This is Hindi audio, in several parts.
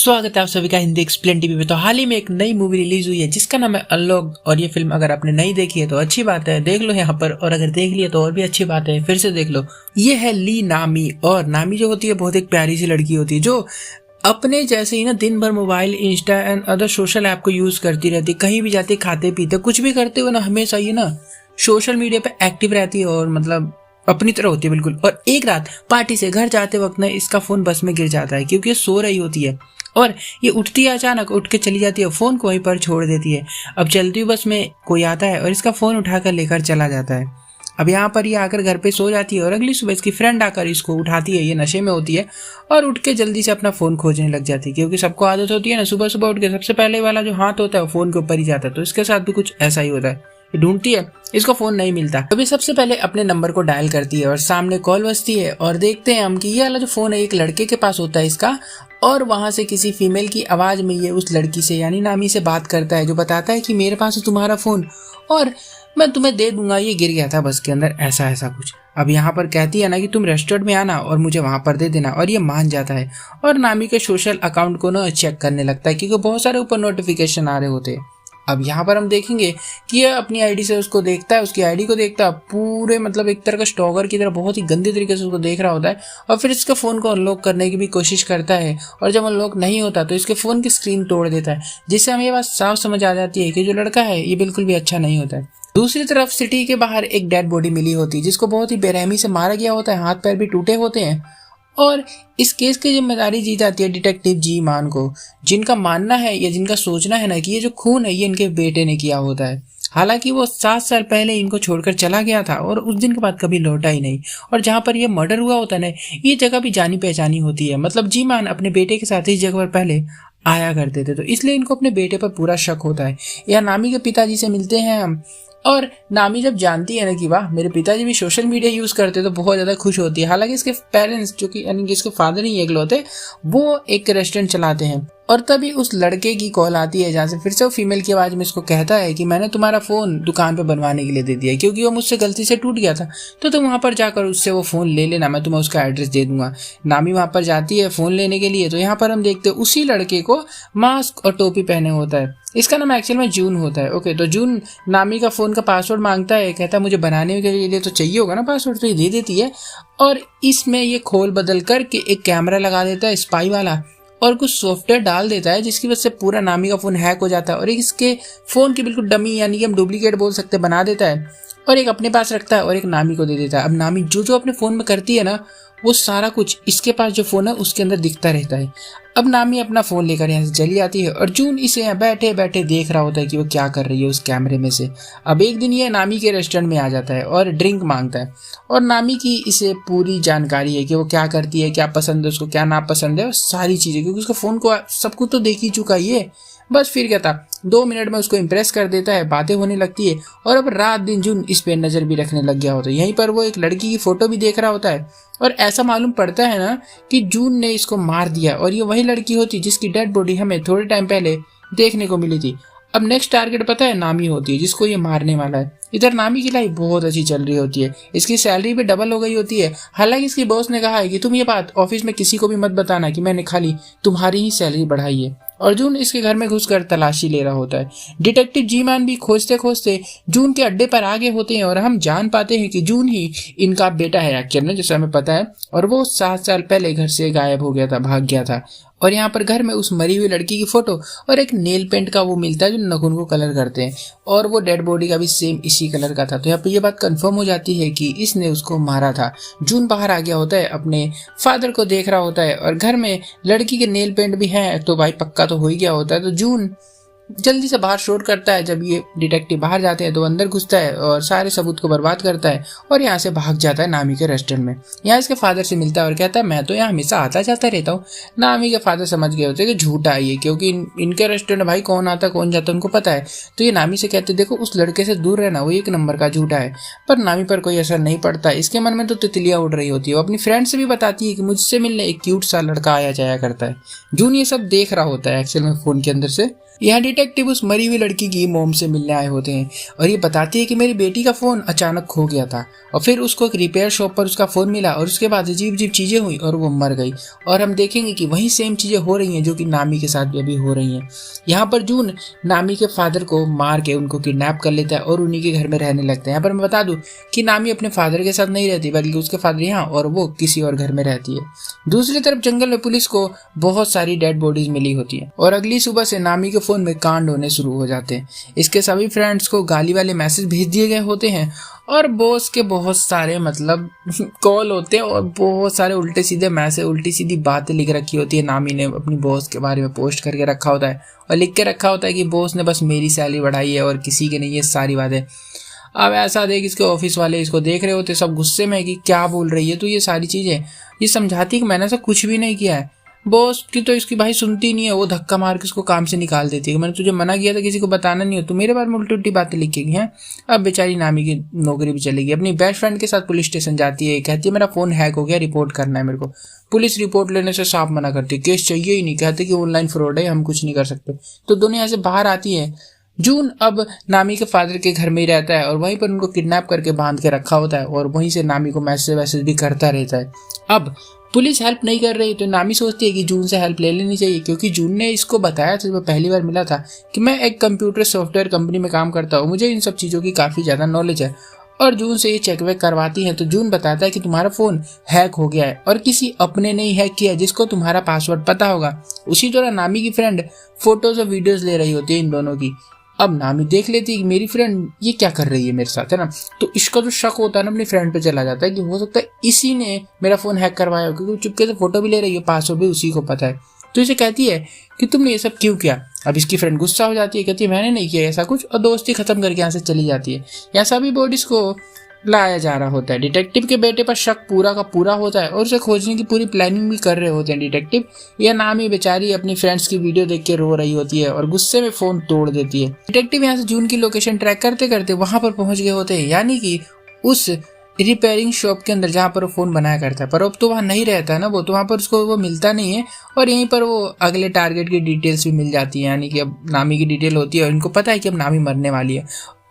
स्वागत है आप सभी का हिंदी एक्सप्लेन टीवी पे। तो हाल ही में एक नई मूवी रिलीज हुई है जिसका नाम है अनलॉक। और ये फिल्म अगर आपने नहीं देखी है तो अच्छी बात है, देख लो यहाँ पर। और अगर देख लिया तो और भी अच्छी बात है, फिर से देख लो। ये है ली नामी। और नामी जो होती है बहुत एक प्यारी सी लड़की होती है जो अपने जैसे ही ना दिन भर mobile, Insta and other social app को यूज करती रहती है। कहीं भी जाती, खाते पीते कुछ भी करते हुए ना हमेशा ये ना सोशल मीडिया पे एक्टिव रहती है और मतलब अपनी तरह होती है बिल्कुल। और एक रात पार्टी से घर जाते वक्त ना इसका फोन बस में गिर जाता है क्योंकि ये सो रही होती है। और ये उठती है, अचानक उठ के चली जाती है, फोन को वहीं पर छोड़ देती है। अब चलती हुई बस में कोई आता है और इसका फोन उठाकर लेकर चला जाता है। अब यहाँ पर ये आकर घर पे सो जाती है और अगली सुबह इसकी फ्रेंड आकर इसको उठाती है। ये नशे में होती है और उठ के जल्दी से अपना फोन खोजने लग जाती है क्योंकि सबको आदत होती है ना, सुबह सुबह उठ के सबसे पहले वाला जो हाथ होता है वो फोन के ऊपर ही जाता है। तो इसके साथ भी कुछ ऐसा ही होता है। ढूंढती है, इसको फोन नहीं मिलता। तभी सबसे पहले अपने नंबर को डायल करती है और सामने कॉल बजती है। और देखते हैं हम कि ये वाला जो फोन है एक लड़के के पास होता है इसका। और वहां से किसी फीमेल की आवाज में ये उस लड़की से यानी नामी से बात करता है, जो बताता है कि मेरे पास है तुम्हारा फोन और मैं तुम्हें दे दूंगा, ये गिर गया था बस के अंदर, ऐसा ऐसा कुछ। अब यहाँ पर कहती है ना कि तुम रेस्टोरेंट में आना और मुझे वहां पर दे देना। और ये मान जाता है और नामी के सोशल अकाउंट को ना चेक करने लगता है क्योंकि बहुत सारे ऊपर नोटिफिकेशन आ रहे होते हैं। अब यहाँ पर हम देखेंगे कि ये अपनी आईडी से उसको देखता है, उसकी आईडी को देखता है पूरे, मतलब एक तरह का स्टॉकर की तरह बहुत ही गंदे तरीके से उसको देख रहा होता है। और फिर इसके फ़ोन को अनलॉक करने की भी कोशिश करता है और जब अनलॉक नहीं होता तो इसके फ़ोन की स्क्रीन तोड़ देता है, जिससे हमें ये बात साफ समझ आ जाती है कि जो लड़का है ये बिल्कुल भी अच्छा नहीं होता है। दूसरी तरफ सिटी के बाहर एक डेड बॉडी मिली होती है जिसको बहुत ही बेरहमी से मारा गया होता है, हाथ पैर भी टूटे होते हैं। और इस केस की जिम्मेदारी दी जाती है डिटेक्टिव जी मान को, जिनका मानना है या जिनका सोचना है ना कि ये जो खून है ये इनके बेटे ने किया होता है। हालांकि वो 7 साल पहले इनको छोड़कर चला गया था और उस दिन के बाद कभी लौटा ही नहीं। और जहाँ पर ये मर्डर हुआ होता है ना, ये जगह भी जानी पहचानी होती है। मतलब जी मान अपने बेटे के साथ इस जगह पर पहले आया करते थे, तो इसलिए इनको अपने बेटे पर पूरा शक होता है। या नामी के पिताजी से मिलते हैं हम। और नामी जब जानती है ना कि वाह मेरे पिताजी भी सोशल मीडिया यूज करते तो बहुत ज्यादा खुश होती है। हालांकि इसके पेरेंट्स जो कि यानी जिसके फादर ही एकलौते, वो एक रेस्टोरेंट चलाते हैं। और तभी उस लड़के की कॉल आती है जहाँ से फिर से वो फीमेल की आवाज में इसको कहता है कि मैंने तुम्हारा फोन दुकान पे बनवाने के लिए दे दिया क्योंकि वो मुझसे गलती से टूट गया था, तो तुम वहां पर जाकर उससे वो फोन ले लेना, मैं तुम्हें उसका एड्रेस दे दूंगा। नामी वहां पर जाती है फोन लेने के लिए। तो यहाँ पर हम देखते हैं उसी लड़के को मास्क और टोपी पहने होता है। इसका नाम एक्चुअल में जून होता है। ओके, तो जून नामी का फोन का पासवर्ड मांगता है, कहता है मुझे बनाने के लिए तो चाहिए होगा ना पासवर्ड, तो ये दे देती है। और इसमें ये खोल बदल करके एक कैमरा लगा देता है स्पाई वाला और कुछ सॉफ्टवेयर डाल देता है जिसकी वजह से पूरा नामी का फोन हैक हो जाता है। और एक इसके फोन की बिल्कुल डमी यानी कि हम डुप्लीकेट बोल सकते बना देता है और एक अपने पास रखता है और एक नामी को दे देता है। अब नामी जो जो अपने फोन में करती है ना वो सारा कुछ इसके पास जो फोन है उसके अंदर दिखता रहता है। अब नामी अपना फोन लेकर यहाँ से चली आती है और जून इसे यहाँ बैठे बैठे देख रहा होता है कि वो क्या कर रही है उस कैमरे में से। अब एक दिन ये नामी के रेस्टोरेंट में आ जाता है और ड्रिंक मांगता है और नामी की इसे पूरी जानकारी है कि वो क्या करती है, क्या पसंद है उसको, क्या नापसंद है, और सारी चीजें, क्योंकि उसका फोन को सब कुछ तो देख ही चुका ये। बस फिर क्या था, 2 मिनट में उसको इम्प्रेस कर देता है, बातें होने लगती है। और अब रात दिन जून इस पे नजर भी रखने लग गया होता है। यहीं पर वो एक लड़की की फोटो भी देख रहा होता है और ऐसा मालूम पड़ता है ना कि जून ने इसको मार दिया और ये वही लड़की होती जिसकी डेड बॉडी हमें थोड़े टाइम पहले देखने को मिली थी। अब नेक्स्ट टारगेट पता है नामी होती है जिसको ये मारने वाला है। इधर नामी की लाइफ बहुत अच्छी चल रही होती है, इसकी सैलरी भी डबल हो गई होती है। हालांकि इसकी बॉस ने कहा है कि तुम ये बात ऑफिस में किसी को भी मत बताना कि मैंने खाली तुम्हारी ही सैलरी बढ़ाई है। और जून इसके घर में घुसकर तलाशी ले रहा होता है। डिटेक्टिव जी मान भी खोजते खोजते जून के अड्डे पर आगे होते हैं और हम जान पाते हैं कि जून ही इनका बेटा है एक्चुअल में, जैसे हमें पता है। और वो 7 साल पहले घर से गायब हो गया था, भाग गया था। और यहाँ पर घर में उस मरी हुई लड़की की फोटो और एक नेल पेंट का वो मिलता है जो नखून को कलर करते हैं, और वो डेड बॉडी का भी सेम इसी कलर का था। तो यहाँ पर ये बात कंफर्म हो जाती है कि इसने उसको मारा था। जून बाहर आ गया होता है, अपने फादर को देख रहा होता है और घर में लड़की के नेल पेंट भी हैं, तो भाई पक्का तो हो ही गया होता है। तो जून जल्दी से बाहर शोर करता है। जब ये डिटेक्टिव बाहर जाते हैं तो अंदर घुसता है और सारे सबूत को बर्बाद करता है और यहाँ से भाग जाता है नामी के रेस्टोरेंट में। यहाँ इसके फादर से मिलता है और कहता है मैं तो यहाँ हमेशा आता जाता रहता हूँ। नामी के फादर समझ गए होते हैं कि झूठा है ये, क्योंकि इनके रेस्टोरेंट भाई कौन आता कौन जाता उनको पता है। तो ये नामी से कहते देखो उस लड़के से दूर रहना, वो 1 नंबर का झूठा है। पर नामी पर कोई असर नहीं पड़ता, इसके मन में तो तितलियां उड़ रही होती है। वो अपनी फ्रेंड से भी बताती है कि मुझसे मिलने एक क्यूट सा लड़का आया जाया करता है। जून ये सब देख रहा होता है एक्चुअल में फोन के अंदर से। यहाँ डिटेक्टिव उस मरी हुई लड़की की मोम से मिलने आए होते हैं और ये बताती है कि मेरी बेटी का फोन अचानक खो गया था और फिर उसको एक रिपेयर शॉप पर उसका फोन मिला और उसके बाद अजीब अजीब चीजें हुई और वो मर गई। और हम देखेंगे कि वही सेम चीजें हो रही हैं जो कि नामी के साथ भी अभी हो रही हैं। यहाँ पर जून नामी के फादर को मार के उनको किडनैप कर लेता है और उन्हीं के घर में रहने लगता है। यहाँ पर मैं बता दूं कि नामी अपने फादर के साथ नहीं रहती बल्कि उसके फादर यहाँ और वो किसी और घर में रहती है। दूसरी तरफ जंगल में पुलिस को बहुत सारी डेड बॉडीज मिली होती है और अगली सुबह से नामी के फोन में कांड होने शुरू हो जाते हैं। इसके सभी फ्रेंड्स को गाली वाले मैसेज भेज दिए गए होते हैं और बॉस के बहुत सारे कॉल होते हैं और बहुत सारे उल्टे सीधे मैसेज, उल्टी सीधी बातें लिख रखी होती है। नामी ने अपनी बॉस के बारे में पोस्ट करके रखा होता है और लिख के रखा होता है कि बॉस ने बस मेरी सैलरी बढ़ाई है और किसी के नहीं, ये सारी बातें। अब ऐसा देख इसके ऑफिस वाले इसको देख रहे होते सब गुस्से में कि क्या बोल रही है तो ये सारी चीजें। ये समझाती कि मैंने ऐसा कुछ भी नहीं किया है। बॉस की तो इसकी भाई सुनती नहीं है, वो धक्का मार के उसको काम से निकाल देती है। मैंने तुझे मना किया था किसी को बताना नहीं हो, तू मेरे बारे में उल्टी उल्टी बातें लिखेगी हैं। अब बेचारी नामी की नौकरी भी चलेगी। अपनी बेस्ट फ्रेंड के साथ पुलिस स्टेशन जाती है, कहती है मेरा फोन हैक हो गया, रिपोर्ट करना है मेरे को। पुलिस रिपोर्ट लेने से साफ मना करती है, केस चाहिए ही नहीं, कहते कि ऑनलाइन फ्रॉड है, हम कुछ नहीं कर सकते। तो दोनों यहाँ से बाहर आती है। जून अब नामी के फादर के घर में ही रहता है और वहीं पर उनको किडनैप करके बांध के रखा होता है और वहीं से नामी को मैसेज भी करता रहता है। अब पुलिस हेल्प नहीं कर रही तो नामी सोचती है कि जून से हेल्प ले लेनी चाहिए, क्योंकि जून ने इसको बताया था जब पहली बार मिला था कि मैं एक कंप्यूटर सॉफ्टवेयर कंपनी में काम करता हूँ, मुझे इन सब चीज़ों की काफ़ी ज़्यादा नॉलेज है। और जून से ये चेक वेक करवाती है तो जून बताता है कि तुम्हारा फ़ोन हैक हो गया है और किसी अपने ने ही हैक किया है जिसको तुम्हारा पासवर्ड पता होगा। उसी दौरान नामी की फ्रेंड फोटोज और वीडियोज़ ले रही होती है इन दोनों की। अब नामी देख लेती है कि मेरी फ्रेंड ये क्या कर रही है मेरे साथ, है ना। तो इसका जो शक होता है ना अपनी फ्रेंड पे चला जाता है कि हो सकता है इसी ने मेरा फोन हैक करवाया, क्योंकि चुपके से फोटो भी ले रही है, पासवर्ड भी उसी को पता है। तो इसे कहती है कि तुमने ये सब क्यों किया। अब इसकी फ्रेंड गुस्सा हो जाती है, कहती है मैंने नहीं किया ऐसा कुछ, और दोस्ती खत्म करके यहाँ से चली जाती है। यहाँ सभी बॉडीज को लाया जा रहा होता है। डिटेक्टिव के बेटे पर शक पूरा का पूरा होता है और उसे खोजने की पूरी प्लानिंग भी कर रहे होते हैं डिटेक्टिव। यह नामी बेचारी अपनी फ्रेंड्स की वीडियो देख के रो रही होती है और गुस्से में फोन तोड़ देती है। डिटेक्टिव यहाँ से जून की लोकेशन ट्रैक करते करते वहां पर पहुंच गए होते हैं, यानी कि उस रिपेयरिंग शॉप के अंदर जहाँ पर वो फ़ोन बनाया करता है। पर अब तो वहाँ नहीं रहता है ना वो, तो वहाँ पर उसको वो मिलता नहीं है और यहीं पर वो अगले टारगेट की डिटेल्स भी मिल जाती है, यानी कि अब नामी की डिटेल होती है और इनको पता है कि अब नामी मरने वाली है।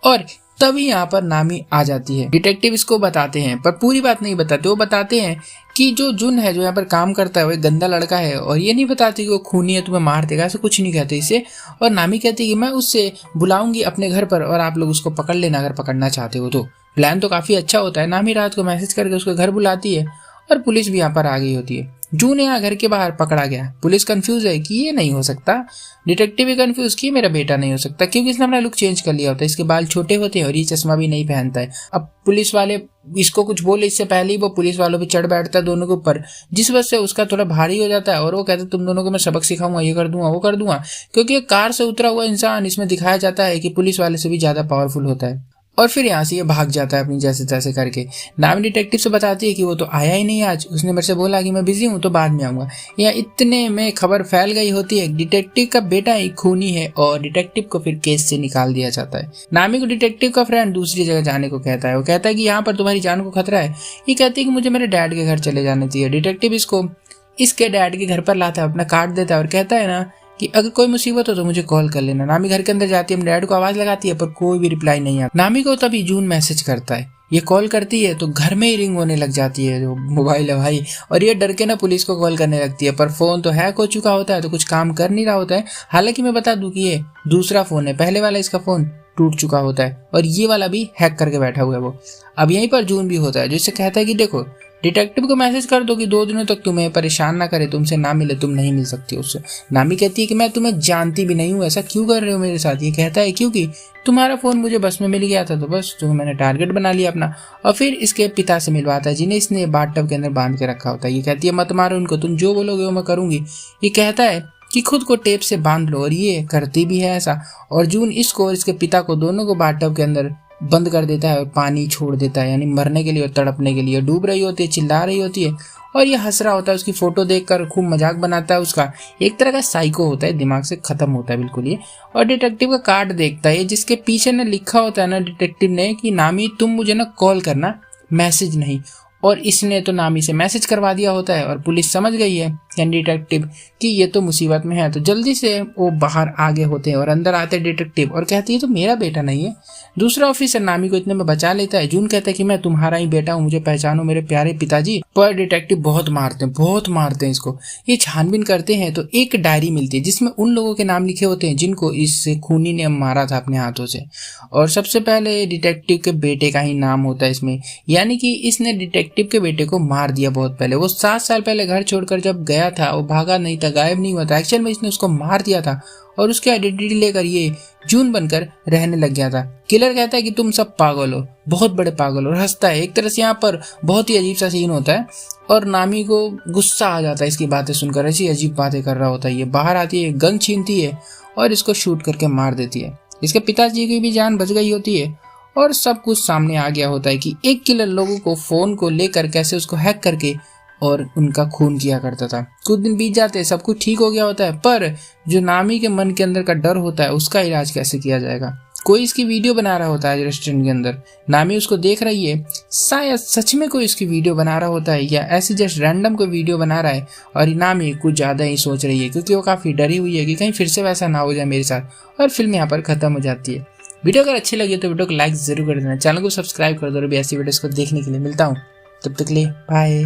और तभी यहाँ पर नामी आ जाती है। डिटेक्टिव इसको बताते हैं पर पूरी बात नहीं बताते, वो बताते हैं कि जो जुन है जो यहाँ पर काम करता है वो एक गंदा लड़का है और ये नहीं बताती कि वो खूनी है तुम्हें मार देगा, ऐसा कुछ नहीं कहते इसे। और नामी कहती है कि मैं उससे बुलाऊंगी अपने घर पर और आप लोग उसको पकड़ लेना अगर पकड़ना चाहते हो तो। प्लान तो काफ़ी अच्छा होता है। नामी रात को मैसेज करके उसके घर बुलाती है और पुलिस भी यहाँ पर आ गई होती है। जून यहाँ घर के बाहर पकड़ा गया। पुलिस कंफ्यूज है कि ये नहीं हो सकता। डिटेक्टिव भी कंफ्यूज कि मेरा बेटा नहीं हो सकता, क्योंकि इसने अपना लुक चेंज कर लिया होता है, इसके बाल छोटे होते हैं और ये चश्मा भी नहीं पहनता है। अब पुलिस वाले इसको कुछ बोले इससे पहले ही वो पुलिस वालों पे चढ़ बैठता है दोनों के ऊपर, जिस वजह से उसका थोड़ा भारी हो जाता है और वो कहता है तुम दोनों को मैं सबक सिखाऊंगा, ये कर दूंगा वो कर दूंगा। क्योंकि एक कार से उतरा हुआ इंसान इसमें दिखाया जाता है कि पुलिस वाले से भी ज्यादा पावरफुल होता है। और फिर यहाँ से ये भाग जाता है अपनी जैसे तैसे करके। नामी डिटेक्टिव से बताती है कि वो तो आया ही नहीं आज, उसने मेरे से बोला कि मैं बिजी हूँ तो बाद में आऊंगा। यहाँ इतने में खबर फैल गई होती है डिटेक्टिव का बेटा ही खूनी है और डिटेक्टिव को फिर केस से निकाल दिया जाता है। नामी को डिटेक्टिव का फ्रेंड दूसरी जगह जाने को कहता है। वो कहता है कि यहाँ पर तुम्हारी जान को खतरा है। ये कहती है कि मुझे मेरे डैड के घर चले जाने चाहिए। डिटेक्टिव इसको इसके डैड के घर पर लाता है, अपना कार्ड देता है और कहता है ना कि अगर कोई मुसीबत हो तो मुझे कॉल कर लेना। नामी घर के अंदर जाती है, अपने डैड को आवाज लगाती है पर कोई भी रिप्लाई नहीं आता। नामी को तभी जून मैसेज करता है, ये कॉल करती है तो घर में ही रिंग होने लग जाती है जो मोबाइल है भाई, और ये डर के ना पुलिस को कॉल करने लगती है। पर फोन तो हैक हो चुका होता है तो कुछ काम कर नहीं रहा होता है। हालांकि मैं बता दूं कि ये दूसरा फोन है, पहले वाला इसका फोन टूट चुका होता है और ये वाला भी हैक करके बैठा हुआ है वो। अब यहीं पर जून भी होता है जो इससे कहता है कि देखो डिटेक्टिव को मैसेज कर दो कि 2 दिनों तक तुम्हें परेशान ना करे, तुमसे ना मिले, तुम नहीं मिल सकती उससे। नामी कहती है कि मैं तुम्हें जानती भी नहीं हूँ, ऐसा क्यों कर रहे हो मेरे साथ। ये कहता है क्योंकि तुम्हारा फोन मुझे बस में मिल गया था तो बस तुम्हें मैंने टारगेट बना लिया अपना। और फिर इसके पिता से मिलवाता है जिन्हें इसने बाथटब के अंदर बांध के रखा होता है। ये कहती है मत मारो उनको, तुम जो बोलोगे वो मैं करूंगी। ये कहता है कि खुद को टेप से बांध लो और ये करती भी है ऐसा। और जून इसको और इसके पिता को दोनों को बाथटब के अंदर बंद कर देता है और पानी छोड़ देता है, यानी मरने के लिए और तड़पने के लिए। डूब रही होती है, चिल्ला रही होती है और ये हंस रहा होता है। उसकी फोटो देखकर खूब मजाक बनाता है उसका। एक तरह का साइको होता है, दिमाग से खत्म होता है बिल्कुल ये। और डिटेक्टिव का कार्ड देखता है जिसके पीछे ना लिखा होता है ना डिटेक्टिव ने कि नामी तुम मुझे ना कॉल करना, मैसेज नहीं। और इसने तो नामी से मैसेज करवा दिया होता है और पुलिस समझ गई है यानी डिटेक्टिव कि ये तो मुसीबत में है, तो जल्दी से वो बाहर आगे होते हैं और अंदर आते हैं डिटेक्टिव और कहती है तो मेरा बेटा नहीं है। दूसरा ऑफिसर नामी को इतने में बचा लेता है। जून कहता है कि मैं तुम्हारा ही बेटा हूँ, मुझे पहचानो मेरे प्यारे पिताजी। पर डिटेक्टिव बहुत मारते हैं इसको। ये छानबीन करते हैं तो एक डायरी मिलती है जिसमें उन लोगों के नाम लिखे होते हैं जिनको इस खूनी ने मारा था अपने हाथों से, और सबसे पहले डिटेक्टिव के बेटे का ही नाम होता है इसमें, यानी कि इसने डिटेक्टिव के बेटे को मार दिया बहुत पहले। वो 7 साल पहले घर छोड़कर जब गया था वो भागा नहीं था, गायब नहीं हुआ था, एक्चुअल में इसने उसको मार दिया था और उसकी आइडेंटिटी लेकर ये जून बनकर रहने लग गया था। किलर कहता है कि तुम सब पागल हो, बहुत बड़े पागल हो, और हंसता है। एक तरह से यहाँ पर बहुत ही अजीब सा सीन होता है और नामी को गुस्सा आ जाता है इसकी बातें सुनकर, ऐसी अजीब बातें कर रहा होता है। ये बाहर आती है, गन छीनती है और इसको शूट करके मार देती है। इसके पिताजी की भी जान बच गई होती है और सब कुछ सामने आ गया होता है कि एक किलर लोगों को फोन को लेकर कैसे उसको हैक करके और उनका खून किया करता था। कुछ दिन बीत जाते हैं, सब कुछ ठीक हो गया होता है, पर जो नामी के मन के अंदर का डर होता है उसका इलाज कैसे किया जाएगा। कोई इसकी वीडियो बना रहा होता है रेस्टोरेंट के अंदर, नामी उसको देख रही है, शायद सच में कोई इसकी वीडियो बना रहा होता है या ऐसे जस्ट रैंडम कोई वीडियो बना रहा है, और नामी कुछ ज़्यादा ही सोच रही है क्योंकि वो काफ़ी डरी हुई है कि कहीं फिर से वैसा ना हो जाए मेरे साथ, और फिल्म यहाँ पर खत्म हो जाती है। वीडियो अगर अच्छी लगी तो वीडियो को लाइक जरूर कर देना, चैनल को सब्सक्राइब कर दो और भी ऐसी वीडियोस को देखने के लिए। मिलता हूँ तब तक के लिए, बाय।